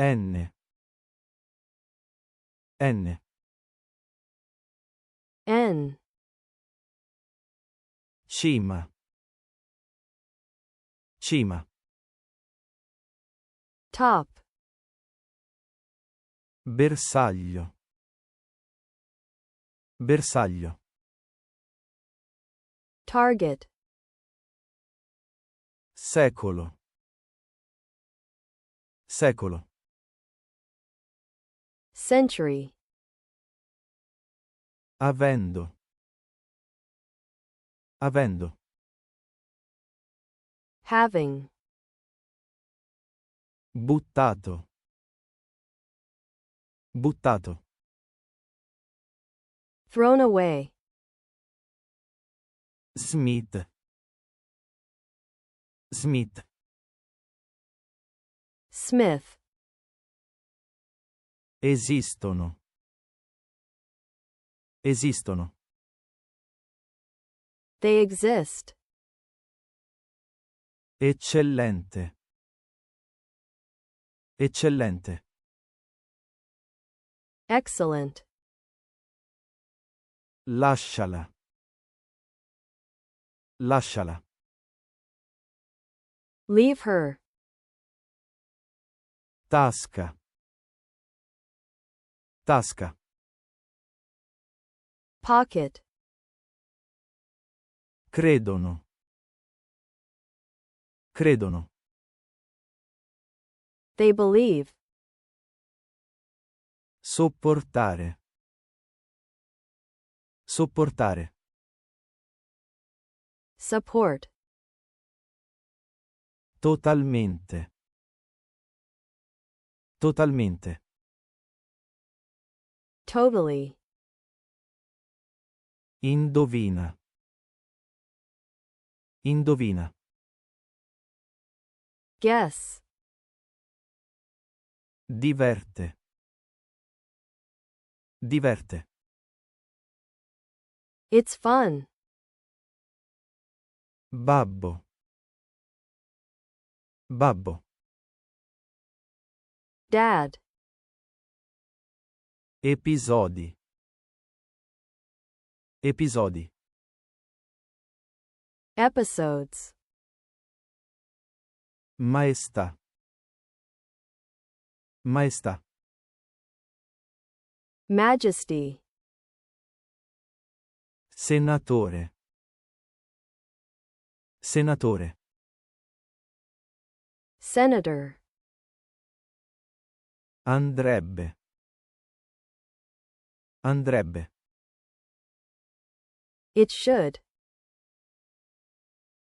N. N. N. Cima. Cima. Top. Bersaglio. Bersaglio. Target. Secolo. Secolo. Century. Avendo. Avendo. Having. Buttato. Buttato. Thrown away. Smith. Smith. Smith. Esistono. Esistono. They exist. Eccellente. Eccellente. Excellent. Lasciala. Lasciala. Leave her. Tasca. Tasca. Pocket. Credono. Credono. They believe. Sopportare. Sopportare. Support. Totalmente. Totalmente. Totally. Indovina. Indovina. Guess. Diverte. Diverte. It's fun. Babbo. Babbo. Dad. Episodi. Episodi. Episodes. Maestà. Maestà. Majesty. Senatore. Senatore. Senator. Andrebbe. Andrebbe. It should.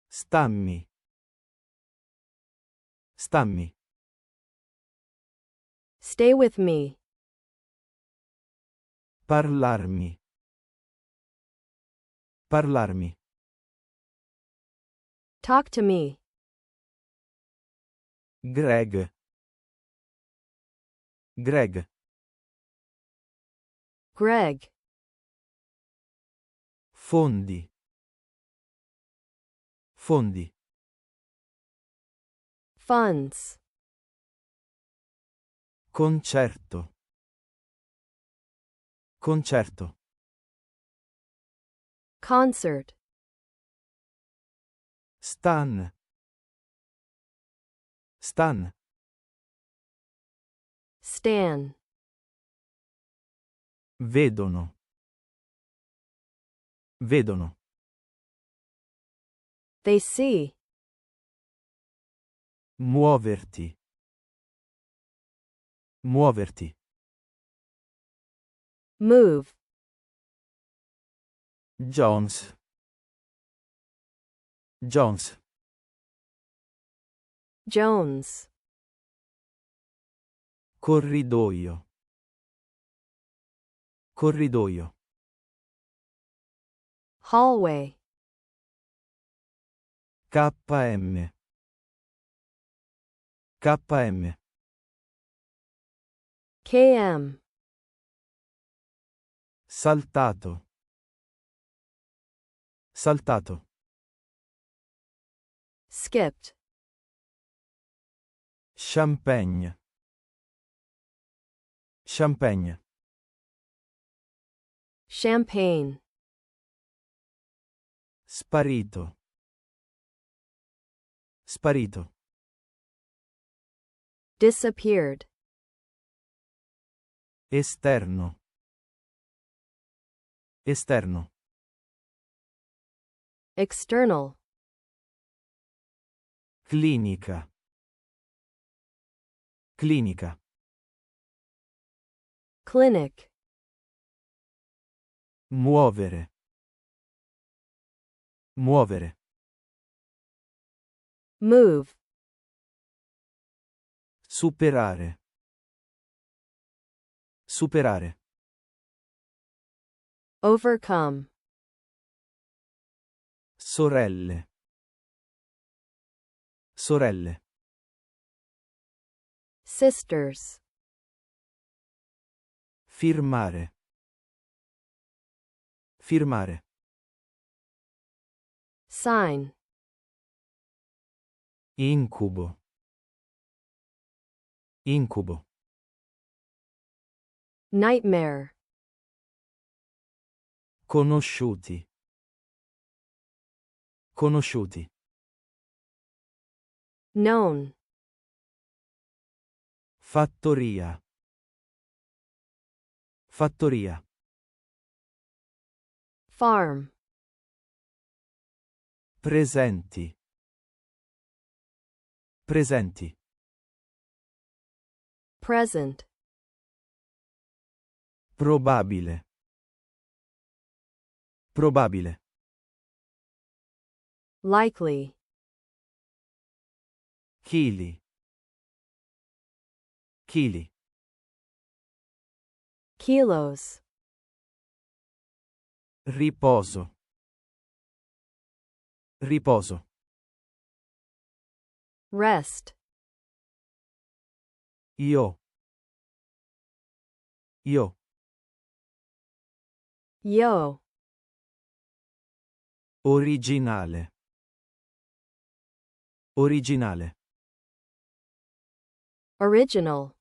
Stammi. Stammi. Stay with me. Parlarmi. Parlarmi. Talk to me. Greg. Greg. Greg. Fondi. Fondi. Funds. Concerto. Concerto. Concert. Stan. Stan. Stan. Vedono. Vedono. They see. Muoverti. Muoverti. Move. Jones. Jones. Jones. Corridoio. Corridoio. Hallway. KM. KM. KM. Saltato. Saltato. Skipped. Champagne. Champagne. Champagne. Sparito. Sparito. Disappeared. Esterno. Esterno. External. Clinica. Clinica. Clinic. Muovere. Muovere. Move. Superare. Superare. Overcome. Sorelle. Sorelle. Sisters. Firmare. Firmare. Sign. Incubo. Incubo. Nightmare. Conosciuti. Conosciuti. Known. Fattoria. Fattoria. Farm. Presenti. Presenti. Present. Probabile. Probabile. Likely. Chili. Chili. Kilos. Riposo. Riposo. Rest. Io. Io. Yo. Originale. Originale. Original.